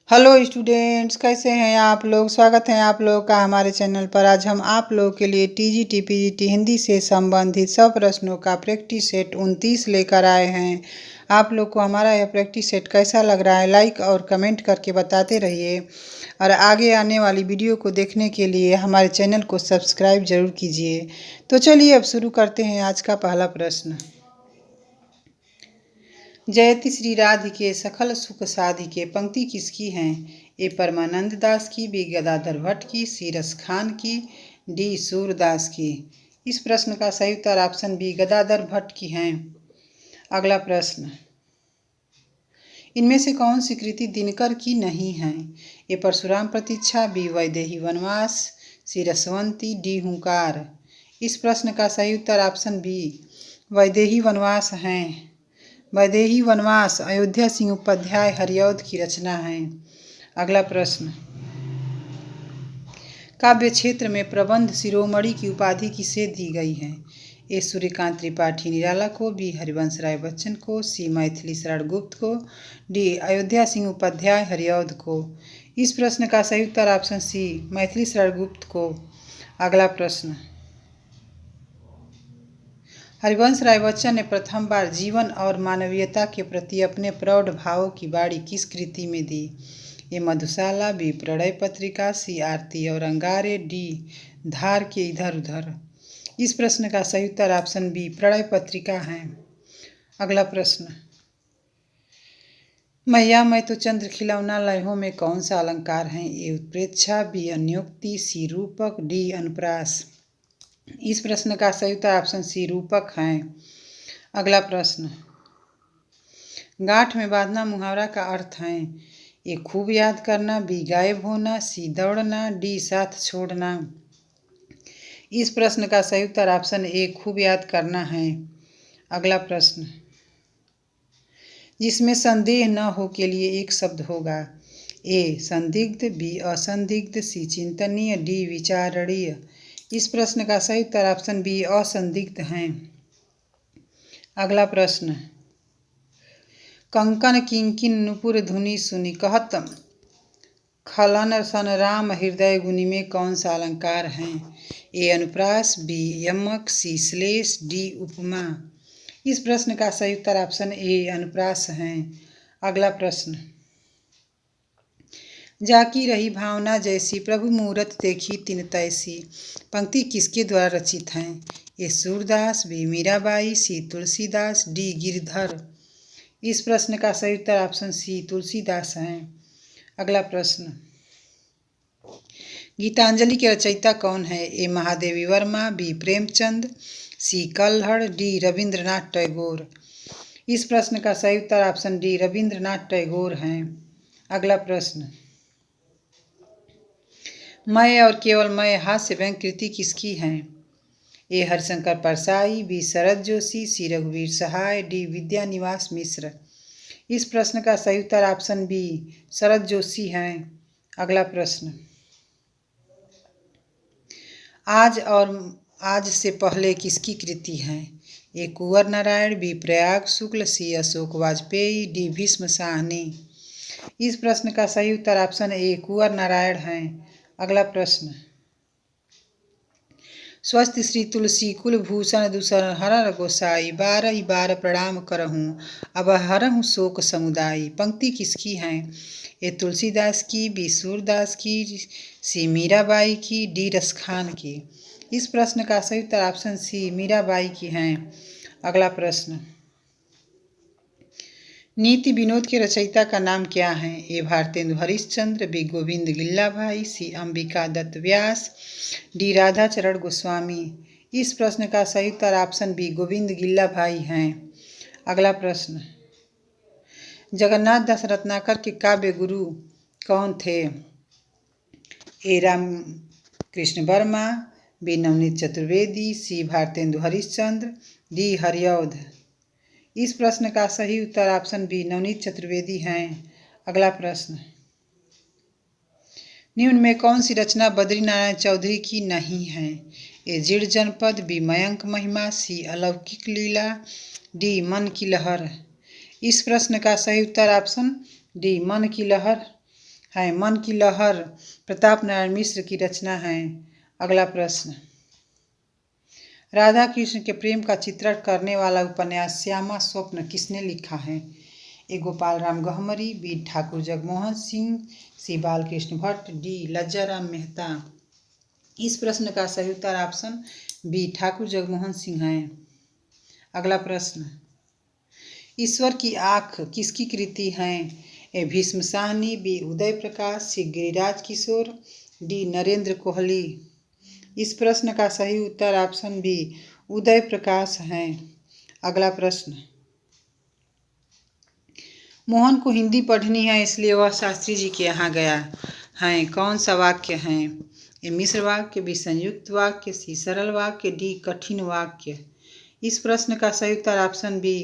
Hello students, कैसे हैं आप लोग। स्वागत है आप लोगों का हमारे चैनल पर। आज हम आप लोगों के लिए टीजीटी पीजीटी हिंदी से संबंधित 100 प्रश्नों का प्रैक्टिस सेट 29 लेकर आए हैं। आप लोग को हमारा यह प्रैक्टिस सेट कैसा लग रहा है, लाइक और कमेंट करके बताते रहिए। और आगे आने वाली वीडियो को देखने के लिए हमारे चैनल को सब्सक्राइब जरूर कीजिए। तो चलिए अब शुरू करते हैं आज का पहला प्रश्न। जयति श्री राधिके सखल सुख साधिके पंक्ति किसकी हैं। ए परमानंद दास की, बी गदाधर भट्ट की, सी रस खान की, डी सूरदास की। इस प्रश्न का सही उत्तर ऑप्शन बी गदाधर भट्ट की हैं। अगला प्रश्न, इनमें से कौन सी कृति दिनकर की नहीं है। ए परशुराम प्रतीक्षा, बी वैदेही वनवास, सी रसवंती, डी हुंकार। इस प्रश्न का सही उत्तर ऑप्शन बी वैदेही वनवास हैं। वैदेही वनवास अयोध्या सिंह उपाध्याय हरिऔध की रचना है। अगला प्रश्न, काव्य क्षेत्र में प्रबंध शिरोमणि की उपाधि किसे दी गई है। ए सूर्यकांत त्रिपाठी निराला को, बी हरिवंश राय बच्चन को, सी मैथिली शरण गुप्त को, डी अयोध्या सिंह उपाध्याय हरिऔध को। इस प्रश्न का सही उत्तर ऑप्शन सी मैथिली शरण गुप्त को। अगला प्रश्न, हरिवंश राय बच्चन ने प्रथम बार जीवन और मानवीयता के प्रति अपने प्रौढ़ भावों की बाड़ी किस कृति में दी। ये मधुशाला, बी प्रणय पत्रिका, सी आरती और अंगारे, डी धार के इधर उधर। इस प्रश्न का सही उत्तर ऑप्शन बी प्रणय पत्रिका है। अगला प्रश्न, मैया मैं तो चंद्र खिलौना लयों में कौन सा अलंकार है। ए उत्प्रेक्षा, बी अन्योक्ति, सी रूपक, डी अनुप्रास। इस प्रश्न का सही उत्तर ऑप्शन सी रूपक है। अगला प्रश्न, गांठ में बांधना मुहावरा का अर्थ है। ए खूब याद करना, बी गायब होना, सी दौड़ना, डी साथ छोड़ना। इस प्रश्न का सही उत्तर ऑप्शन ए खूब याद करना है। अगला प्रश्न, जिसमें संदेह न हो के लिए एक शब्द होगा। ए संदिग्ध, बी असंदिग्ध, सी चिंतनीय, डी विचारणीय। इस प्रश्न का सही उत्तर ऑप्शन बी असंदिग्ध है। अगला प्रश्न, कंकन किंकिन नुपुर धुनि सुनि कहत खलन सन राम हृदय गुनि में कौन सा अलंकार है। ए अनुप्रास, बी यमक, सी श्लेष, डी उपमा। इस प्रश्न का सही उत्तर ऑप्शन ए अनुप्रास है। अगला प्रश्न, जाकी रही भावना जैसी प्रभु मूरत देखी तिन तैसी पंक्ति किसके द्वारा रचित हैं। ए सूरदास, बी मीराबाई, सी तुलसीदास, डी गिरधर। इस प्रश्न का सही उत्तर ऑप्शन सी तुलसीदास है। अगला प्रश्न, गीतांजलि के रचयिता कौन है। ए महादेवी वर्मा, बी प्रेमचंद, सी कल्हड़, डी रविंद्रनाथ टैगोर। इस प्रश्न का सही उत्तर ऑप्शन डी रविंद्रनाथ टैगोर हैं। अगला प्रश्न, मैं और केवल मैं हास्य व्यंग कृति किसकी हैं। ए हरिशंकर परसाई, बी शरद जोशी, सी रघुवीर सहाय, डी विद्यानिवास मिश्र। इस प्रश्न का सही उत्तर ऑप्शन बी शरद जोशी हैं। अगला प्रश्न, आज और आज से पहले किसकी कृति है। ए कुंवर नारायण, बी प्रयाग शुक्ल, सी अशोक वाजपेयी, डी भीष्म साहनी। इस प्रश्न का सही उत्तर ऑप्शन ए कुंवर नारायण है। अगला प्रश्न, स्वस्थ श्री तुलसी कुलभूषण दूषण हरर गोसाई, बारह बार प्रणाम करहूँ अब हरहूँ शोक समुदायी। पंक्ति किसकी है। ए तुलसीदास की, बी सूरदास की, सी मीराबाई की, डी रसखान की। इस प्रश्न का सही उत्तर ऑप्शन सी मीराबाई की हैं। अगला प्रश्न, नीति विनोद के रचयिता का नाम क्या है। ए भारतेंदु हरिश्चंद्र, बी गोविंद गिल्ला भाई, सी अंबिका दत्त व्यास, डी राधा चरण गोस्वामी। इस प्रश्न का सही उत्तर ऑप्शन बी गोविंद गिल्ला भाई हैं। अगला प्रश्न, जगन्नाथ दास रत्नाकर के काव्य गुरु कौन थे। ए राम कृष्ण वर्मा, बी नवनीत चतुर्वेदी, सी भारतेंदु हरिश्चंद्र, डी हरिऔध। इस प्रश्न का सही उत्तर ऑप्शन बी नवनीत चतुर्वेदी हैं। अगला प्रश्न, निम्न में कौन सी रचना बद्रीनारायण चौधरी की नहीं है। ए जीर्ण जनपद, बी मयंक महिमा, सी अलौकिक लीला, डी मन की लहर। इस प्रश्न का सही उत्तर ऑप्शन डी मन की लहर है। मन की लहर प्रताप नारायण मिश्र की रचना है। अगला प्रश्न, राधा कृष्ण के प्रेम का चित्रण करने वाला उपन्यास श्यामा स्वप्न किसने लिखा है? ए गोपाल राम गहमरी, बी ठाकुर जगमोहन सिंह, सी बालकृष्ण भट्ट, डी लज्जाराम मेहता। इस प्रश्न का सही उत्तर ऑप्शन बी ठाकुर जगमोहन सिंह है। अगला प्रश्न, ईश्वर की आँख किसकी कृति है? ए भीष्म साहनी, बी उदय प्रकाश, सी गिरिराज किशोर, डी नरेंद्र कोहली। इस प्रश्न का सही उत्तर ऑप्शन बी उदय प्रकाश है। अगला प्रश्न, मोहन को हिंदी पढ़नी है इसलिए वह शास्त्री जी के यहाँ गया है। कौन सा वाक्य है? ए मिश्र वाक्य, बी संयुक्त वाक्य, सी सरल वाक्य, डी कठिन वाक्य। इस प्रश्न का सही उत्तर ऑप्शन बी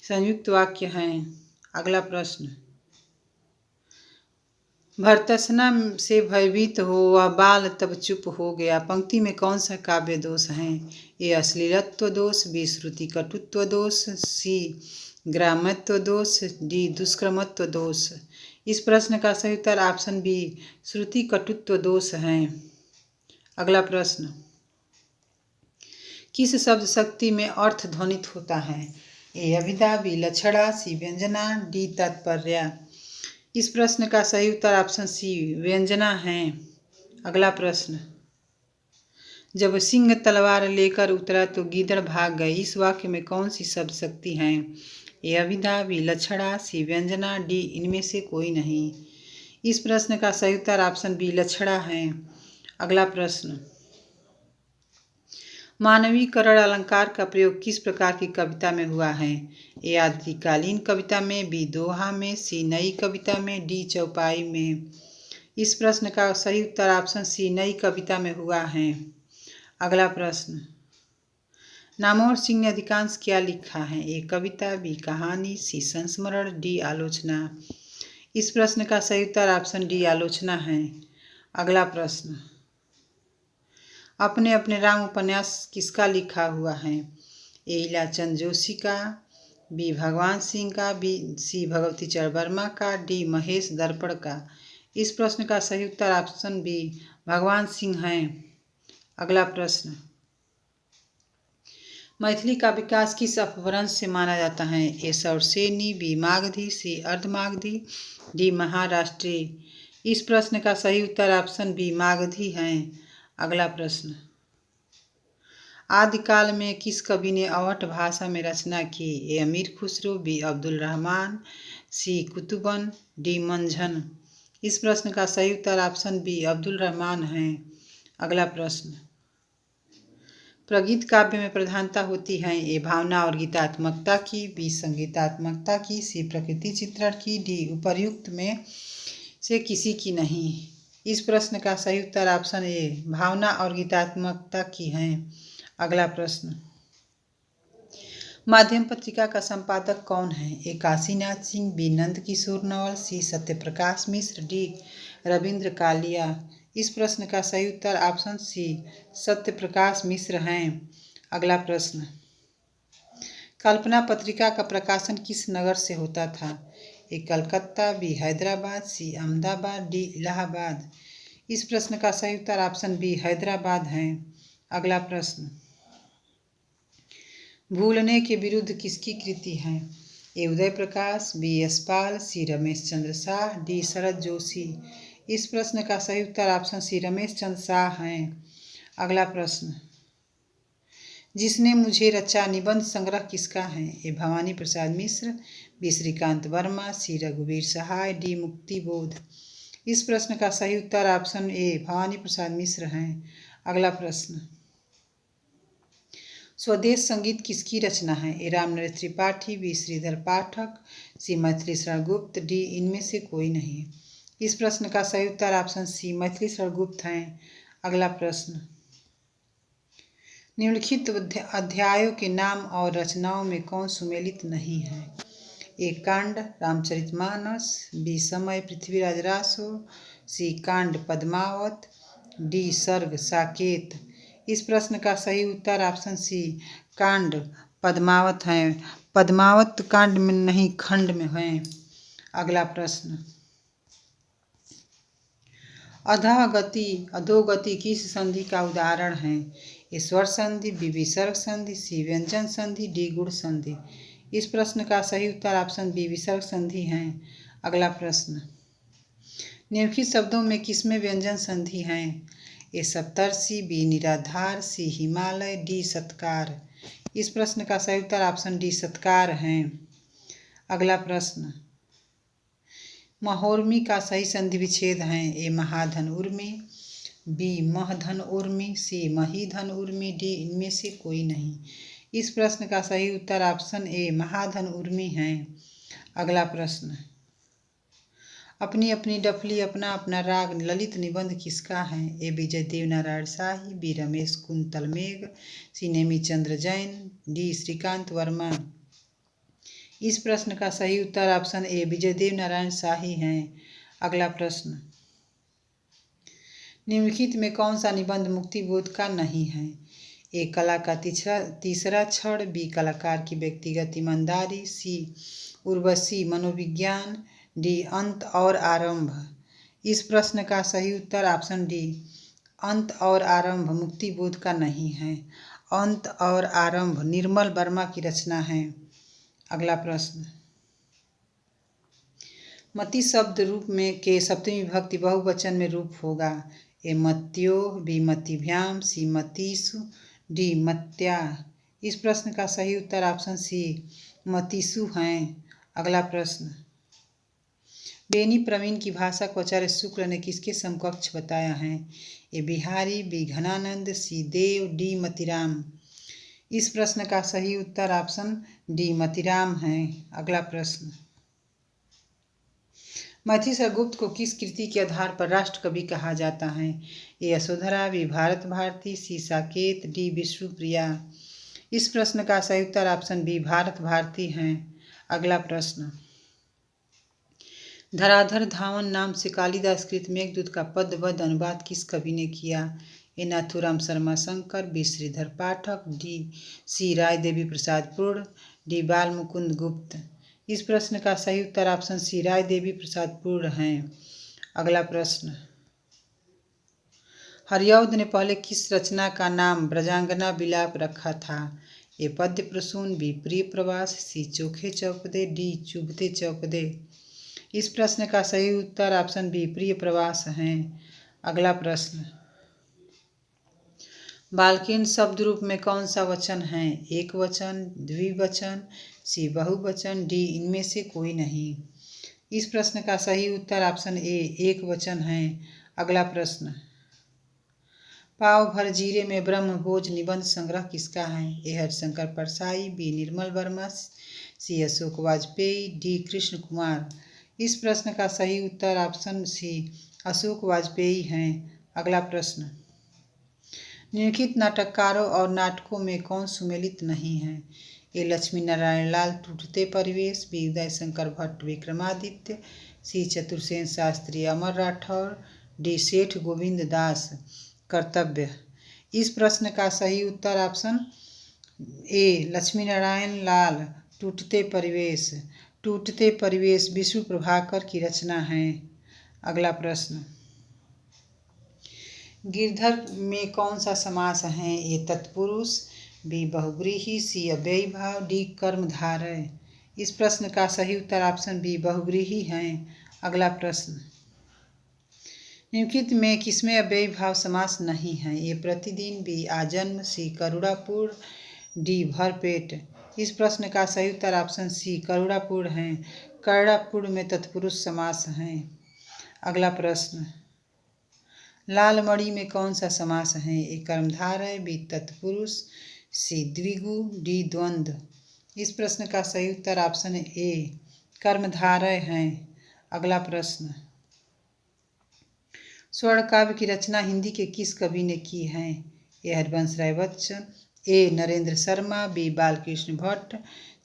संयुक्त वाक्य है। अगला प्रश्न, भर्त्सना से भयभीत हो वह बाल तब चुप हो गया। पंक्ति में कौन सा काव्य दोष है? ए अश्लीलत्व दोष, बी श्रुति कटुत्व दोष, सी ग्रामत्व दोष, डी दुष्क्रमत्व दोष। इस प्रश्न का सही उत्तर ऑप्शन बी श्रुति कटुत्व दोष है। अगला प्रश्न, किस शब्द शक्ति में अर्थ ध्वनित होता है? ए अभिधा, बी लक्षणा, सी व्यंजना, डी तात्पर्य। इस प्रश्न का सही उत्तर ऑप्शन सी व्यंजना है। अगला प्रश्न, जब सिंह तलवार लेकर उतरा तो गीदड़ भाग गए। इस वाक्य में कौन सी शब्द शक्ति है? ए अभिधा, बी लक्षणा, सी व्यंजना, डी इनमें से कोई नहीं। इस प्रश्न का सही उत्तर ऑप्शन बी लक्षणा है। अगला प्रश्न, मानवीकरण अलंकार का प्रयोग किस प्रकार की कविता में हुआ है? ए आदिकालीन कविता में, बी दोहा में, सी नई कविता में, डी चौपाई में। इस प्रश्न का सही उत्तर ऑप्शन सी नई कविता में हुआ है। अगला प्रश्न, नामवर सिंह ने अधिकांश क्या लिखा है? ए कविता, बी कहानी, सी संस्मरण, डी आलोचना। इस प्रश्न का सही उत्तर ऑप्शन डी आलोचना है। अगला प्रश्न, अपने अपने राम उपन्यास किसका लिखा हुआ है? ए इलाचंद जोशी का, बी भगवान सिंह का, बी सी भगवती चरण वर्मा का, डी महेश दर्पण का। इस प्रश्न का सही उत्तर ऑप्शन बी भगवान सिंह है। अगला प्रश्न, मैथिली का विकास किस अपभ्रंश से माना जाता है? ए सौरसेनी, बी मागधी, सी अर्धमागधी, डी महाराष्ट्री। इस प्रश्न का सही उत्तर ऑप्शन बी मागधी है। अगला प्रश्न, आदिकाल में किस कवि ने अवध भाषा में रचना की? ए अमीर खुसरो, बी अब्दुल रहमान, सी कुतुबन, डी मंझन। इस प्रश्न का सही उत्तर ऑप्शन बी अब्दुल रहमान है। अगला प्रश्न, प्रगीत काव्य में प्रधानता होती है? ए भावना और गीतात्मकता की, बी संगीतात्मकता की, सी प्रकृति चित्रण की, डी उपर्युक्त में से किसी की नहीं। इस प्रश्न का सही उत्तर ऑप्शन ए भावना और गीतात्मकता की है। अगला प्रश्न, माध्यम पत्रिका का संपादक कौन है? ए काशीनाथ सिंह, बी नंद किशोर नवल, सी सत्यप्रकाश मिश्र, डी रविंद्र कालिया। इस प्रश्न का सही उत्तर ऑप्शन सी सत्यप्रकाश मिश्र हैं। अगला प्रश्न, कल्पना पत्रिका का प्रकाशन किस नगर से होता था? ए कलकत्ता, बी हैदराबाद, सी अहमदाबाद, डी इलाहाबाद। इस प्रश्न का सही उत्तर ऑप्शन बी हैदराबाद है। अगला प्रश्न, भूलने के विरुद्ध किसकी कृति है? ए उदय प्रकाश, बी यशपाल, सी रमेश चंद्र शाह, डी शरद जोशी। इस प्रश्न का सही उत्तर ऑप्शन सी रमेश चंद्र शाह है। अगला प्रश्न, जिसने मुझे रचा निबंध संग्रह किसका है? ए भवानी प्रसाद मिश्र, बी श्रीकांत वर्मा, सी रघुवीर सहाय, डी मुक्ति बोध। इस प्रश्न का सही उत्तर ऑप्शन ए भवानी प्रसाद मिश्र है। अगला प्रश्न, स्वदेश संगीत किसकी रचना है? ए रामनरेश त्रिपाठी, बी श्रीधर पाठक, सी मैथिली शरण गुप्त, डी इनमें से कोई नहीं। इस प्रश्न का सही उत्तर ऑप्शन सी मैथिली शरण गुप्त है। अगला प्रश्न, निम्नलिखित अध्यायों के नाम और रचनाओं में कौन सुमेलित नहीं है? ए कांड रामचरितमानस, बी समय पृथ्वीराज रासो, सी कांड पद्मावत, डी सर्ग साकेत। इस प्रश्न का सही उत्तर ऑप्शन सी कांड पद्मावत है। पद्मावत कांड में नहीं खंड में है। अगला प्रश्न, अधोगति अधोगति किस संधि का उदाहरण है? ए स्वर संधि, बी विसर्ग संधि, सी व्यंजन संधि, डी गुण संधि। इस प्रश्न का सही उत्तर ऑप्शन बी विसर्ग संधि है। अगला प्रश्न, निम्नलिखित शब्दों में किसमें व्यंजन संधि है? ए सप्तर्षि, बी निराधार, सी हिमालय, डी सत्कार। इस प्रश्न का सही उत्तर ऑप्शन डी सत्कार है। अगला प्रश्न, महोर्मी का सही संधि विच्छेद है? ए महाधन उर्मी, बी महधन उर्मी, सी महीधन उर्मी, डी इनमें से कोई नहीं। इस प्रश्न का सही उत्तर ऑप्शन ए महाधन उर्मी है। अगला प्रश्न, अपनी अपनी डफली अपना अपना राग ललित निबंध किसका है? ए विजय देवनारायण शाही, बी रमेश कुंतल मेघ, सी नेमी चंद्र जैन, डी श्रीकांत वर्मा। इस प्रश्न का सही उत्तर ऑप्शन ए विजय देवनारायण शाही है। अगला प्रश्न, निम्नलिखित में कौन सा निबंध मुक्तिबोध का नहीं है? ए कला का तीसरा क्षण, बी कलाकार की व्यक्तिगत ईमानदारी, सी उर्वशी मनोविज्ञान, डी अंत और आरंभ। इस प्रश्न का सही उत्तर ऑप्शन डी अंत और आरंभ मुक्तिबोध का नहीं है। अंत और आरंभ निर्मल वर्मा की रचना है। अगला प्रश्न, मति शब्द रूप में के सप्तमी विभक्ति बहुवचन में रूप होगा? ए मत्यो, बी मतिभ्याम, सी मतीसु, डी मत्या। इस प्रश्न का सही उत्तर ऑप्शन सी मतीसु हैं। अगला प्रश्न, बेनी प्रवीण की भाषा को आचार्य शुक्ल ने किसके समकक्ष बताया है? ए बिहारी, बी घनानंद, सी देव, डी मतिराम। इस प्रश्न का सही उत्तर ऑप्शन डी मतिराम है। अगला प्रश्न, मधुसूदन को किस कृति के आधार पर राष्ट्र कवि कहा जाता है? ए यशोधरा, बी भारत भारती, सी साकेत, डी विष्णुप्रिया। इस प्रश्न का सही उत्तर ऑप्शन बी भारत भारती है। अगला प्रश्न, धराधर धावन नाम से कालिदास कृत मेघदूत का पद्यबद्ध अनुवाद किस कवि ने किया? ए नाथुराम शर्मा शंकर, बी श्रीधर पाठक, डी सी राय देवी प्रसाद पूर्ण, डी बाल मुकुंद गुप्त। इस प्रश्न का सही उत्तर ऑप्शन सी राय देवी प्रसाद पूर्ण है। अगला प्रश्न, हरिऔध ने पहले किस रचना का नाम ब्रजांगना विलाप रखा था? ए पद्य प्रसून, बी प्रिय प्रवास, सी चोखे चौपदे, डी चुभते चौपदे। इस प्रश्न का सही उत्तर ऑप्शन बी प्रिय प्रवास है। अगला प्रश्न, बालकेन शब्द रूप में कौन सा वचन है? एक वचन, द्विवचन, सी बहुवचन, डी इनमें से कोई नहीं। इस प्रश्न का सही उत्तर ऑप्शन ए एक वचन है। अगला प्रश्न, पाव भर जीरे में ब्रह्मभोज निबंध संग्रह किसका है? ए हरिशंकर परसाई, बी निर्मल वर्मा, सी अशोक वाजपेयी, डी कृष्ण कुमार। इस प्रश्न का सही उत्तर ऑप्शन सी अशोक वाजपेयी है। अगला प्रश्न, निम्नलिखित नाटककारों और नाटकों में कौन सुमेलित नहीं है? ए लक्ष्मी नारायण लाल टूटते परिवेश, बी उदय शंकर भट्ट विक्रमादित्य, सी चतुर्सेन शास्त्री अमर राठौर, डी सेठ गोविंद दास कर्तव्य। इस प्रश्न का सही उत्तर ऑप्शन ए लक्ष्मी नारायण लाल टूटते परिवेश विष्णु प्रभाकर की रचना है। अगला प्रश्न, गिरधर में कौन सा समास है? ए तत्पुरुष, बी बहुव्रीहि, सी अव्ययी भाव, डी कर्मधारय। इस प्रश्न का सही उत्तर ऑप्शन बी बहुव्रीहि है। अगला प्रश्न, निम्नलिखित में किसमें अव्ययी भाव समास नहीं है? ए प्रतिदिन, बी आजन्म, सी करुणापूर्ण, डी भरपेट। इस प्रश्न का सही उत्तर ऑप्शन सी करुणापूर्ण है। करुणापूर्ण में तत्पुरुष समास है। अगला प्रश्न, लाल मणि में कौन सा समास है? ए कर्मधारय, बी तत्पुरुष, सी द्विगु, डी द्वंद्व। इस प्रश्न का सही उत्तर ऑप्शन ए कर्मधारय है। अगला प्रश्न, स्वर्ण काव्य की रचना हिंदी के किस कवि ने की है? ए हरिवंश राय बच्चन, ए नरेंद्र शर्मा, बी बालकृष्ण भट्ट,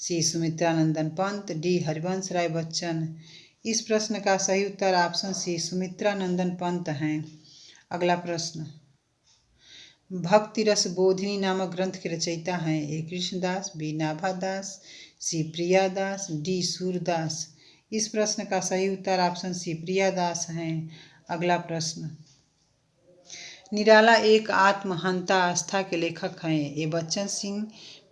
सी सुमित्रानंदन पंत, डी हरिवंश राय बच्चन। इस प्रश्न का सही उत्तर ऑप्शन सी सुमित्रानंदन पंत है। अगला प्रश्न, भक्ति रस बोधिनी नामक ग्रंथ के रचयिता हैं? ए कृष्णदास, बी नाभादास, सी प्रियादास, डी सूरदास। इस प्रश्न का सही उत्तर ऑप्शन सी प्रियादास है। अगला प्रश्न, निराला एक आत्महंता आस्था के लेखक हैं। ए बच्चन सिंह,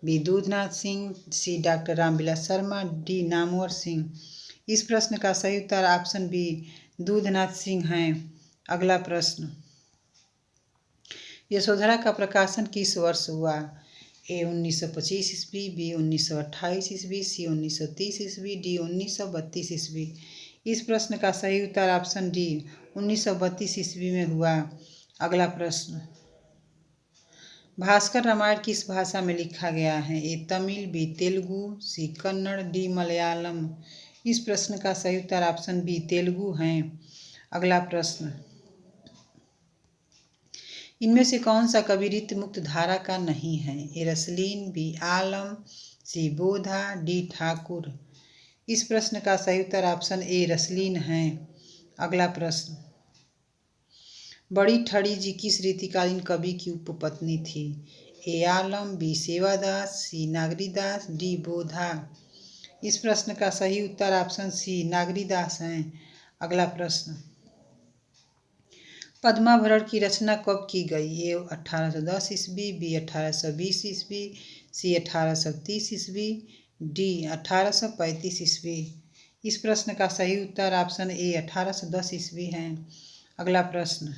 बी दूधनाथ सिंह, सी डॉक्टर रामविलास शर्मा, डी नामवर सिंह। इस प्रश्न का सही उत्तर ऑप्शन बी दूधनाथ सिंह हैं। अगला प्रश्न, यशोधरा का प्रकाशन किस वर्ष हुआ? ए 1925 ईस्वी, बी 1928 ईस्वी, सी 1930 ईस्वी, डी 1932 ईस्वी। इस प्रश्न का सही उत्तर ऑप्शन डी 1932 ईस्वी में हुआ। अगला प्रश्न, भास्कर रामायण किस भाषा में लिखा गया है? ए तमिल, बी तेलुगु, सी कन्नड़, डी मलयालम। इस प्रश्न का सही उत्तर ऑप्शन बी तेलुगु हैं। अगला प्रश्न, इनमें से कौन सा कवि रीति मुक्त धारा का नहीं है? ए रसलीन, बी आलम, सी बोधा, डी ठाकुर। इस प्रश्न का सही उत्तर ऑप्शन ए रसलीन हैं। अगला प्रश्न, बड़ी ठड़ी जी किस रीतिकालीन कवि की उपपत्नी थी? ए आलम, बी सेवादास, सी नागरीदास, डी बोधा। इस प्रश्न का सही उत्तर ऑप्शन सी नागरीदास हैं। अगला प्रश्न, पद्माभरण की रचना कब की गई? ए 1810 ईस्वी, बी 1820 ईस्वी, सी 1830 ईस्वी, डी 1835 ईस्वी। इस प्रश्न का सही उत्तर ऑप्शन ए 1810 ईस्वी हैं। अगला प्रश्न,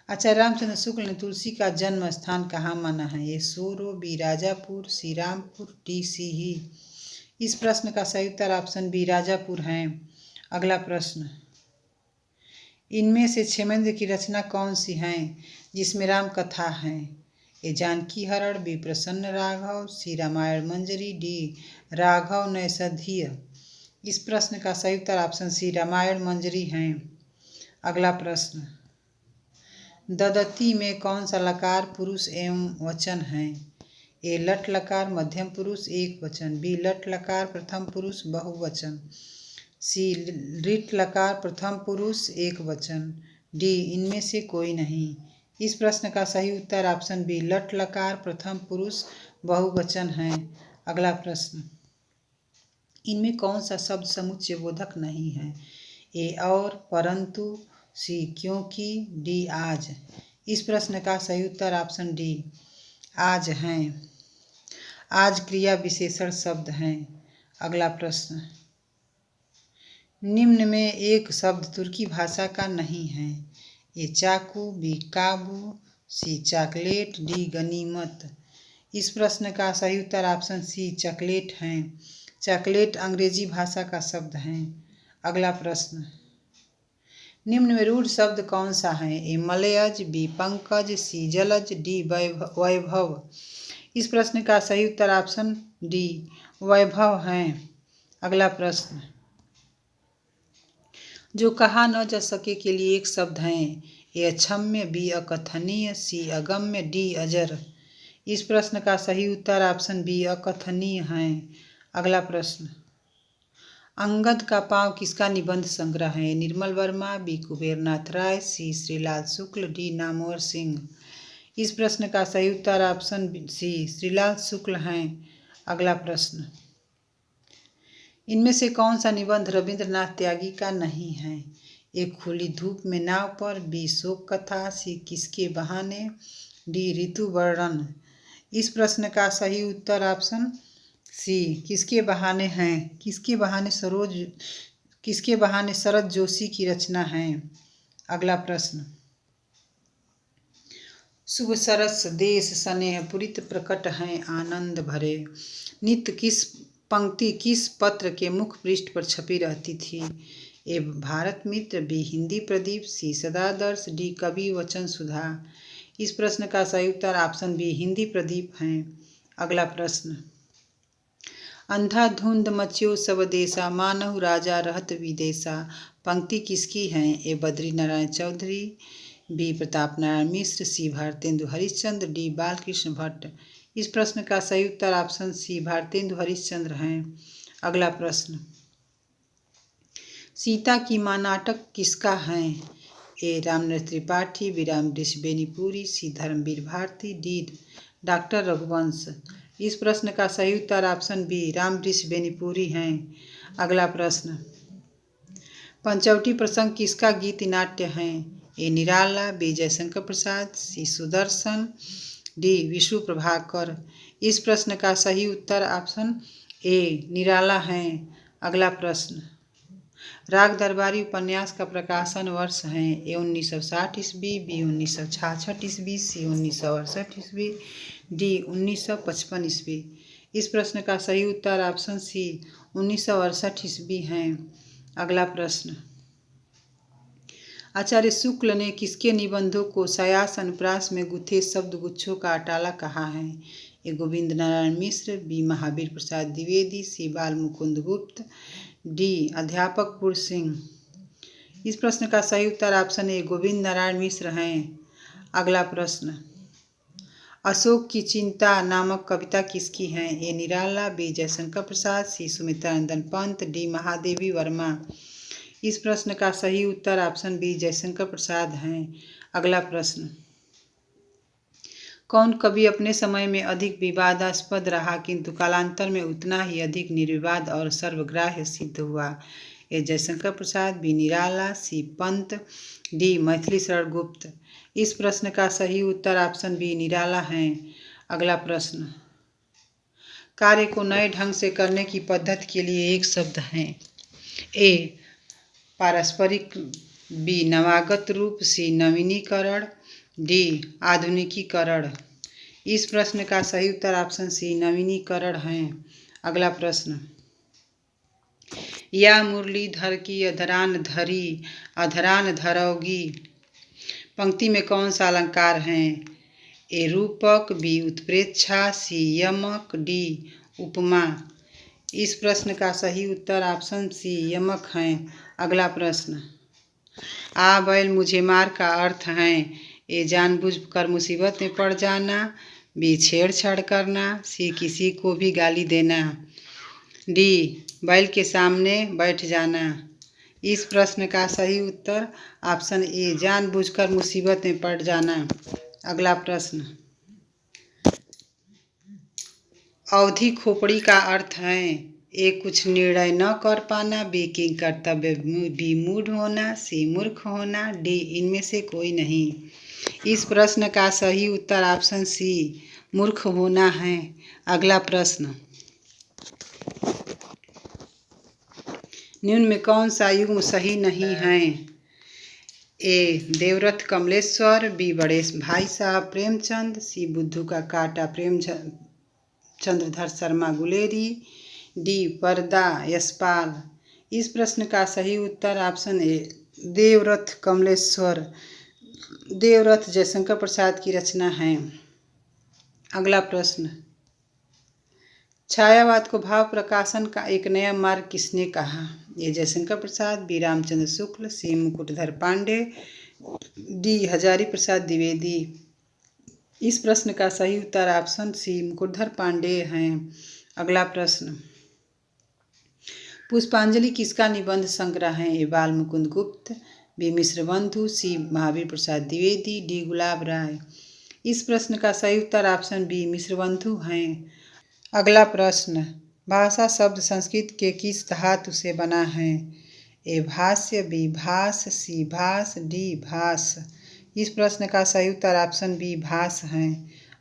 आचार्य रामचंद्र शुक्ल ने तुलसी का जन्म स्थान कहाँ माना है? ए सोरो, बी राजापुर, सी रामपुर, डी सीही। इस प्रश्न का सही उत्तर ऑप्शन बी राजापुर हैं। अगला प्रश्न, इनमें से क्षेमेंद्र की रचना कौन सी हैं जिसमें राम कथा है? ए जानकी हरण, बी प्रसन्न राघव, सी रामायण मंजरी, डी राघव नैषधीय। इस प्रश्न का सही उत्तर ऑप्शन सी रामायण मंजरी हैं। अगला प्रश्न, ददती में कौन सा लकार पुरुष एवं वचन है? ए लट लकार मध्यम पुरुष एक वचन, बी लट लकार प्रथम पुरुष बहुवचन, सी लिट लकार प्रथम पुरुष एक वचन, डी इनमें से कोई नहीं। इस प्रश्न का सही उत्तर ऑप्शन बी लट लकार प्रथम पुरुष बहुवचन है। अगला प्रश्न, इनमें कौन सा शब्द समुच्चय बोधक नहीं है? ए और, परंतु, सी क्योंकि, डी आज। इस प्रश्न का सही उत्तर ऑप्शन डी आज हैं। आज क्रिया विशेषण शब्द हैं। अगला प्रश्न, निम्न में एक शब्द तुर्की भाषा का नहीं है। ए चाकू, बी काबू, सी चॉकलेट, डी गनीमत। इस प्रश्न का सही उत्तर ऑप्शन सी चॉकलेट हैं। चॉकलेट अंग्रेजी भाषा का शब्द है। अगला प्रश्न, निम्न में रूढ़ शब्द कौन सा है? ए मलयज, बी पंकज, सी जलज, डी वैभव। इस प्रश्न का सही उत्तर ऑप्शन डी वैभव हैं। अगला प्रश्न, जो कहा न जा सके के लिए एक शब्द हैं। ए अक्षम्य, बी अकथनीय, सी अगम्य, डी अजर। इस प्रश्न का सही उत्तर ऑप्शन बी अकथनीय हैं। अगला प्रश्न, अंगद का पाँव किसका निबंध संग्रह है? निर्मल वर्मा, बी कुबेरनाथ राय, सी श्रीलाल शुक्ल, डी नामवर सिंह। इस प्रश्न का सही उत्तर ऑप्शन सी श्रीलाल शुक्ल हैं। अगला प्रश्न, इनमें से कौन सा निबंध रविंद्रनाथ त्यागी का नहीं है? ए खुली धूप में नाव पर, बी शोक कथा, सी किसके बहाने, डी ऋतु वर्णन। इस प्रश्न का सही उत्तर ऑप्शन सी किसके बहाने हैं। किसके बहाने शरद जोशी की रचना है। अगला प्रश्न, शुभ सरस देश स्नेह पुरित प्रकट हैं आनंद भरे। नित्य किस पंक्ति किस पत्र के मुख पृष्ठ पर छपी रहती थी? ए भारत मित्र, बी हिंदी प्रदीप, सी सदादर्श, डी कवि वचन सुधा। इस प्रश्न का सही उत्तर ऑप्शन बी हिंदी प्रदीप हैं। अगला प्रश्न, अंधाधुंध मच्यो सब देशा, मानहु राजा रहत विदेशा। पंक्ति किसकी है? ए बद्री नारायण चौधरी, बी प्रताप नारायण मिश्र, सी भारतेंदु हरिश्चंद्र, डी बालकृष्ण भट्ट। इस प्रश्न का सही उत्तर ऑप्शन सी भारतेंदु हरिश्चंद्र हैं। अगला प्रश्न, सीता की माँ नाटक किसका है? ए रामनरेश त्रिपाठी, बी रामवृष बेनीपुरी, सी धर्मवीर भारती, डी डॉक्टर रघुवंश। इस प्रश्न का सही उत्तर ऑप्शन बी रामवृष बेनीपुरी हैं। अगला प्रश्न, पंचवटी प्रसंग किसका गीत नाट्य है? ए निराला, बी जयशंकर प्रसाद, सी सुदर्शन, डी विष्णु प्रभाकर। इस प्रश्न का सही उत्तर ऑप्शन ए निराला है। अगला प्रश्न, राग दरबारी उपन्यास का प्रकाशन वर्ष है। ए 1960 ईस्वी, बी 1966 ईस्वी, सी 1968 ईस्वी, डी 1955 ईस्वी। इस प्रश्न का सही उत्तर ऑप्शन सी 1968 ईस्वी है। अगला प्रश्न, आचार्य शुक्ल ने किसके निबंधों को सयास अनुप्रास में गुथे शब्द गुच्छों का अटाला कहा है। ए गोविंद नारायण मिश्र, बी महावीर प्रसाद द्विवेदी, सी बाल मुकुंद गुप्त, डी अध्यापक सिंह। इस प्रश्न का सही उत्तर ऑप्शन ए गोविंद नारायण मिश्र हैं। अगला प्रश्न, अशोक की चिंता नामक कविता किसकी है। ए निराला, बी जयशंकर प्रसाद, सी सुमित्रानंदन पंत, डी महादेवी वर्मा। इस प्रश्न का सही उत्तर ऑप्शन बी जयशंकर प्रसाद हैं। अगला प्रश्न, कौन कवि अपने समय में अधिक विवादास्पद रहा किंतु कालांतर में उतना ही अधिक निर्विवाद और सर्वग्राह्य सिद्ध हुआ। ए जयशंकर प्रसाद, बी निराला, सी पंत, डी मैथिली शरण गुप्त। इस प्रश्न का सही उत्तर ऑप्शन बी निराला है। अगला प्रश्न, कार्य को नए ढंग से करने की पद्धति के लिए एक शब्द है। ए पारस्परिक, बी नवागत रूप, सी नवीनीकरण, डी आधुनिकीकरण। इस प्रश्न का सही उत्तर ऑप्शन सी नवीनीकरण है। अगला प्रश्न, या मुरलीधर की अधरान धरी अधरान धरोगी पंक्ति में कौन सा अलंकार है। ए रूपक, बी उत्प्रेक्षा, सी यमक, डी उपमा। इस प्रश्न का सही उत्तर ऑप्शन सी यमक है। अगला प्रश्न, आ बैल मुझे मार का अर्थ है। ए जानबूझकर मुसीबत में पड़ जाना, बी छेड़छाड़ करना, सी किसी को भी गाली देना, डी बैल के सामने बैठ जाना। इस प्रश्न का सही उत्तर ऑप्शन ए जानबूझकर मुसीबत में पड़ जाना। अगला प्रश्न, अवधि खोपड़ी का अर्थ है। ए कुछ निर्णय न कर पाना, बी की कर्तव्य विमूढ़ होना, सी मूर्ख होना, डी इनमें से कोई नहीं। इस प्रश्न का सही उत्तर ऑप्शन सी मूर्ख होना है। अगला प्रश्न, निम्न में कौन सा युग्म सही नहीं है। ए देवरथ कमलेश्वर, बी बड़े भाई साहब प्रेमचंद, सी बुद्धू का काटा चंद्रधर शर्मा गुलेरी, डी पर्दा यशपाल। इस प्रश्न का सही उत्तर ऑप्शन ए देवरथ कमलेश्वर, देवरथ जयशंकर प्रसाद की रचना है। अगला प्रश्न, छायावाद को भाव प्रकाशन का एक नया मार्ग किसने कहा। ए जयशंकर प्रसाद, बी रामचंद्र शुक्ल, सी मुकुटधर पांडे, डी हजारी प्रसाद द्विवेदी। इस प्रश्न का सही उत्तर ऑप्शन सी मुकुटधर पांडे हैं। अगला प्रश्न, पुष्पांजलि किसका निबंध संग्रह है। ए बाल मुकुंद गुप्त, बी मिश्र बंधु, सी महावीर प्रसाद द्विवेदी, डी गुलाब राय। इस प्रश्न का सही उत्तर ऑप्शन बी मिश्र बंधु हैं। अगला प्रश्न, भाषा शब्द संस्कृत के किस धातु से बना है। ए भाष्य, बी भास, सी भास, डी भास। इस प्रश्न का सही उत्तर ऑप्शन बी भास है।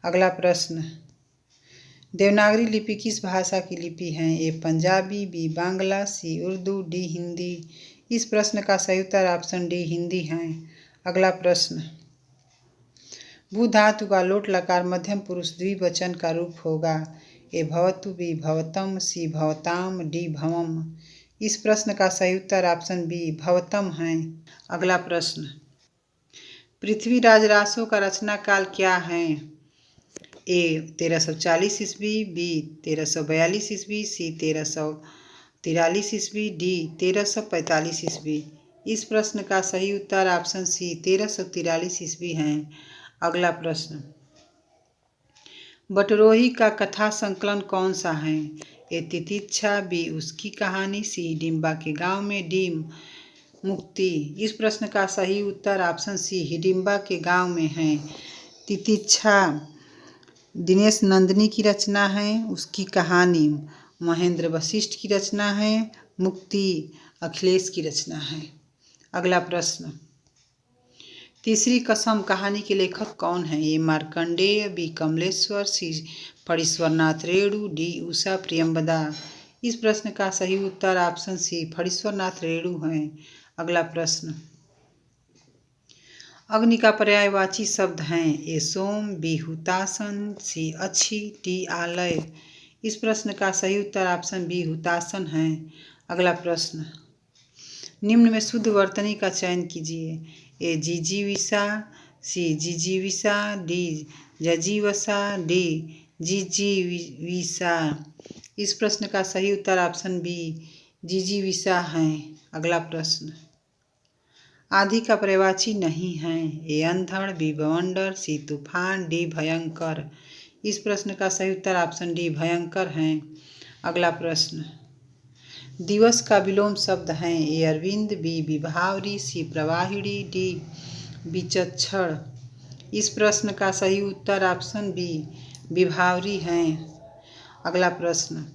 अगला प्रश्न, देवनागरी लिपि किस भाषा की लिपि है। ए पंजाबी, बी बांग्ला, सी उर्दू, डी हिंदी। इस प्रश्न का सही उत्तर ऑप्शन डी हिंदी है। अगला प्रश्न, भू धातु का लोट लकार मध्यम पुरुष द्विवचन का रूप होगा। ए भवतु, बी भवतम, सी भवताम, डी भवम। इस प्रश्न का सही उत्तर ऑप्शन बी भवतम है। अगला प्रश्न, पृथ्वीराज रासो का रचना काल क्या है। ए 1340 ईस्वी, बी 1342 ईस्वी, सी 1343 ईस्वी, डी 1345 ईस्वी। इस प्रश्न का सही उत्तर ऑप्शन सी 1343 ईस्वी है। अगला प्रश्न, बटरोही का कथा संकलन कौन सा है। ए तितिक्षा, बी उसकी कहानी, सी हिडिंबा के गांव में, डी मुक्ति। इस प्रश्न का सही उत्तर ऑप्शन सी हिडिंबा के गांव में है। तितिक्षा दिनेश नंदिनी की रचना है, उसकी कहानी महेंद्र वशिष्ठ की रचना है, मुक्ति अखिलेश की रचना है। अगला प्रश्न, तीसरी कसम कहानी के लेखक कौन है? ए मार्कंडेय, बी कमलेश्वर, सी फणीश्वरनाथ रेणु, डी उषा प्रियंवदा। इस प्रश्न का सही उत्तर ऑप्शन सी फणीश्वरनाथ रेणु है। अगला प्रश्न, अग्नि का पर्यायवाची शब्द हैं? ए सोम, बी हुतासन, सी अच्छी, डी आलय। इस प्रश्न का सही उत्तर ऑप्शन बी हुतासन है। अगला प्रश्न, निम्न में शुद्ध वर्तनी का चयन कीजिए। ए जिजीविषा, सी जिजीविषा, डी जजीवसा, डी जिजीविषा। इस प्रश्न का सही उत्तर ऑप्शन बी जिजीविषा है। अगला प्रश्न, आधी का पर्यायवाची नहीं है? ए अंधड़, बी बवंडर, सी तूफान, डी भयंकर। इस प्रश्न का सही उत्तर ऑप्शन डी भयंकर है। अगला प्रश्न, दिवस का विलोम शब्द हैं? ए अरविंद, बी विभावरी, सी प्रवाहिणी, डी विचक्षण। इस प्रश्न का सही उत्तर ऑप्शन बी विभावरी है। अगला प्रश्न,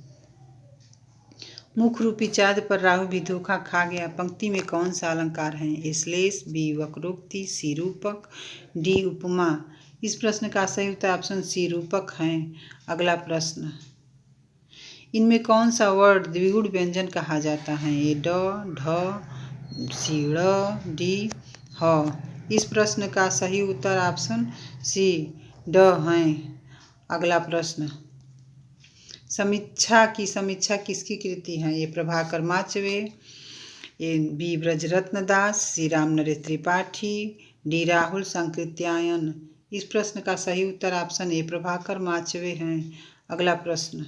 मुख्य रूपी चाँद पर राहु भी धोखा खा गया पंक्ति में कौन सा अलंकार है? ए श्लेष, बी वक्रोक्ति, सी रूपक, डी उपमा। इस प्रश्न का सही उत्तर ऑप्शन सी रूपक है। अगला प्रश्न, इनमें कौन सा वर्ड द्विगुण व्यंजन कहा जाता है? ए ड, ढ, सी ड़, डी ह। इस प्रश्न का सही उत्तर ऑप्शन सी ड है। अगला प्रश्न, समीक्षा किसकी कृति है? A Prabhakar Machwe, A B Brajratna Das, C Ram Naresh Tripathi, D Rahul Sankrityayan. इस प्रश्न का सही उत्तर ऑप्शन ए प्रभाकर माचवे है। अगला प्रश्न,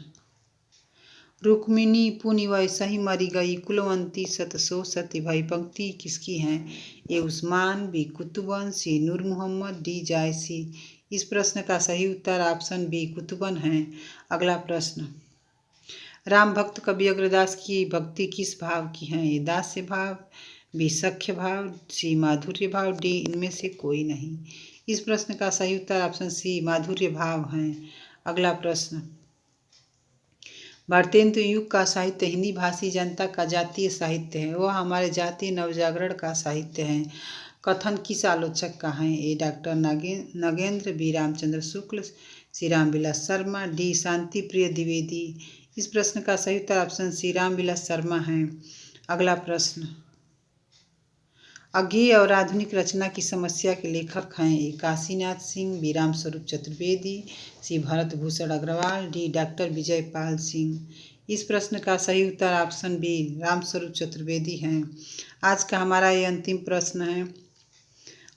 रुक्मिणी पुनि वैसही मरी गई कुलवंती सतसो सती भई पंक्ति किसकी है? ए उस्मान, बी कुतुबन, सी नूर मोहम्मद, डी जायसी। इस प्रश्न का सही उत्तर ऑप्शन बी कुतुबन है। अगला प्रश्न, राम भक्त कवि अग्रदास की भक्ति किस भाव की है? ए दास्य भाव, बी सख्य भाव, सी माधुर्य भाव, डी इनमें से कोई नहीं। इस प्रश्न का सही उत्तर ऑप्शन सी माधुर्य भाव है। अगला प्रश्न, भारतेंदु युग का साहित्य हिंदी भाषी जनता का जातीय साहित्य है। वह हमारे जातीय नवजागरण का साहित्य है। कथन किस आलोचक का है? ए डॉक्टर नगेंद्र, बी रामचंद्र शुक्ल, सी रामविलास शर्मा, डी शांति प्रिय द्विवेदी। इस प्रश्न का सही उत्तर ऑप्शन सी रामविलास शर्मा है। अगला प्रश्न, अज्ञेय और आधुनिक रचना की समस्या के लेखक हैं? ए काशीनाथ सिंह, बी रामस्वरूप चतुर्वेदी, सी भरत भूषण अग्रवाल, डी डॉक्टर विजय पाल सिंह। इस प्रश्न का सही उत्तर ऑप्शन बी रामस्वरूप चतुर्वेदी है। आज का हमारा ये अंतिम प्रश्न है,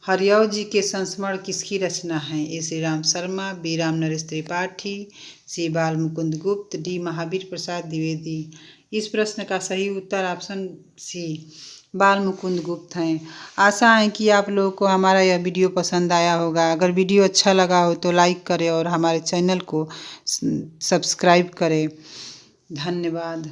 हरियौ जी के संस्मरण किसकी रचना है? ए श्री राम शर्मा, बी राम नरेश त्रिपाठी, सी बाल मुकुंद गुप्त, डी महावीर प्रसाद द्विवेदी। इस प्रश्न का सही उत्तर ऑप्शन सी बाल मुकुंद गुप्त हैं। आशा है कि आप लोगों को हमारा यह वीडियो पसंद आया होगा। अगर वीडियो अच्छा लगा हो तो लाइक करें और हमारे चैनल को सब्सक्राइब करें। धन्यवाद।